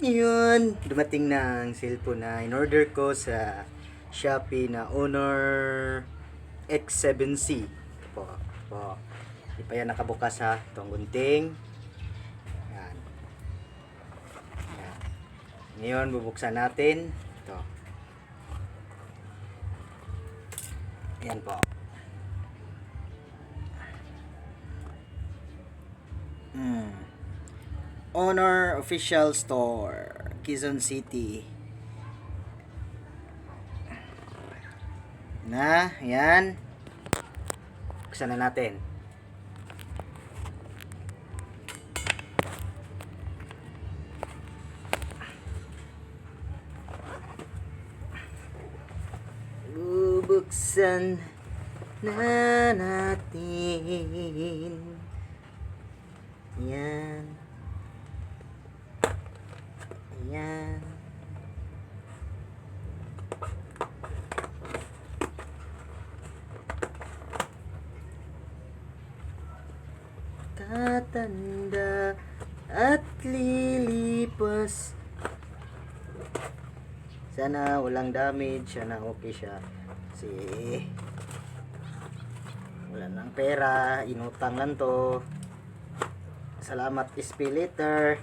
Yun, dumating na ang cellphone na in-order ko sa Shopee na Honor X7C. Ito po. Po. Hindi pa yan nakabukas ha. Itong gunting. Yan. Yan. Ngayon, bubuksan natin. Ito. Yan po. Honor Official Store, Quezon City. Yan. Buksan na natin. Bubuksan na natin. Yan. Ayan. Tatanda at lilipas. Sana walang damage. Sana okay siya. Kasi wala nang pera. Inutang lang to. Salamat SP later.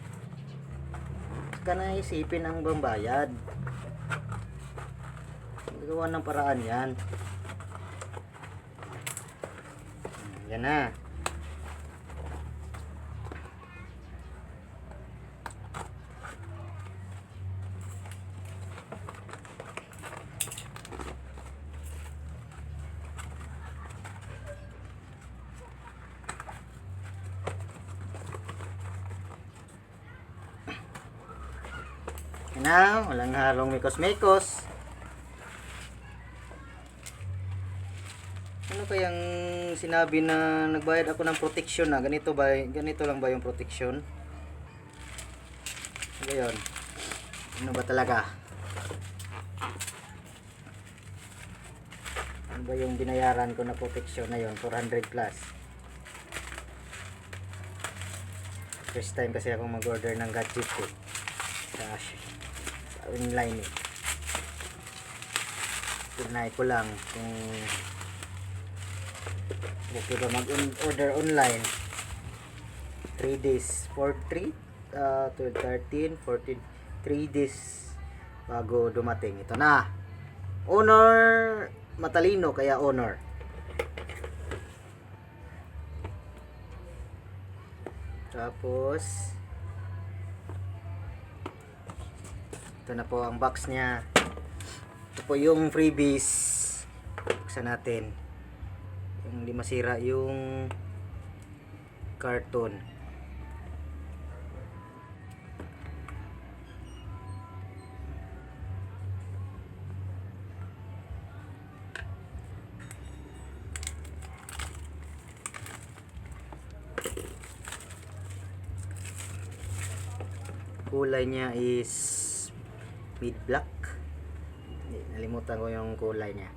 Ka na isipin ang bambayad. Gawa ng paraan yan. Yan na. Na, walang halong mikos-mikos. Ano kayang sinabi na nagbayad ako ng protection na ganito lang ba yung protection? Ano yun? Ano ba talaga? Ano ba yung binayaran ko na protection na yun? 400 plus. First time kasi ako mag-order ng gadget ko sa online eh. Tinay ko lang kung okay ba mag-order online. 3 days, 3 13, 14, 3 days bago dumating. Ito na. Honor matalino kaya Honor. Tapos ito na po ang box niya. Ito po yung freebies. Buksan natin. Yung hindi masira yung carton. Kulay niya is mid black. Nalimutan ko yung kulay niya.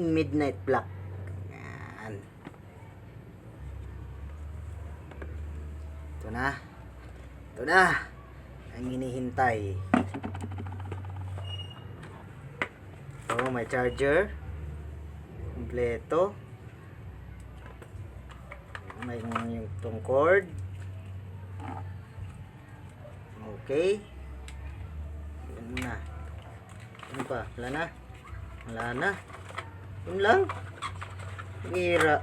Midnight black. Yan. Ito na. Ito na. Ang hinihintay. Ito, may charger. Kompleto. May yung itong cord. Okay. Yan na. Ano pa? Wala na. Wala na. Yun lang. Hira.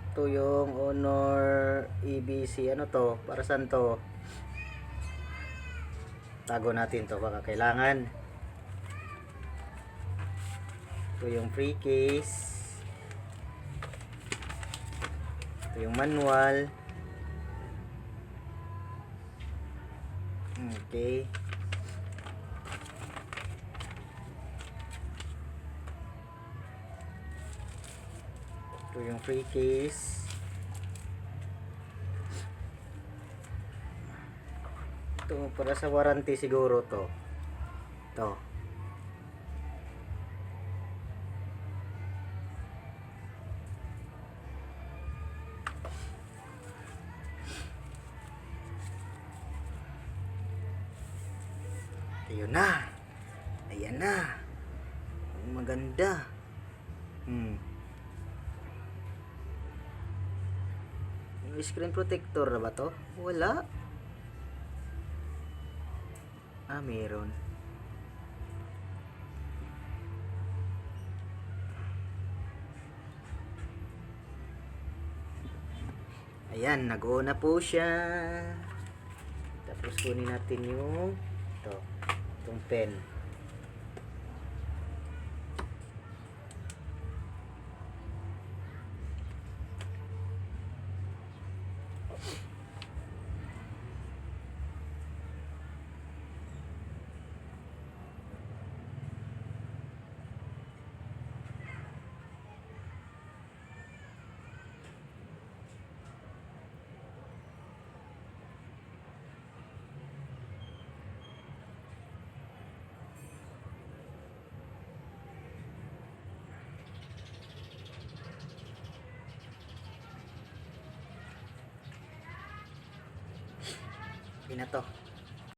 Ito yung Honor EBC. Ano to? Para saan to? Tago natin to. Baka kailangan. Ito yung free case. Ito yung manual. Okay. Ito yung free case. Ito para sa warranty siguro to. Ito. Yun na. Ayan na. Ang maganda. Yung screen protector na ba to? Wala. Meron. Ayan, nag-on na po siya. Tapos kunin natin yung itong pen. Okay na to.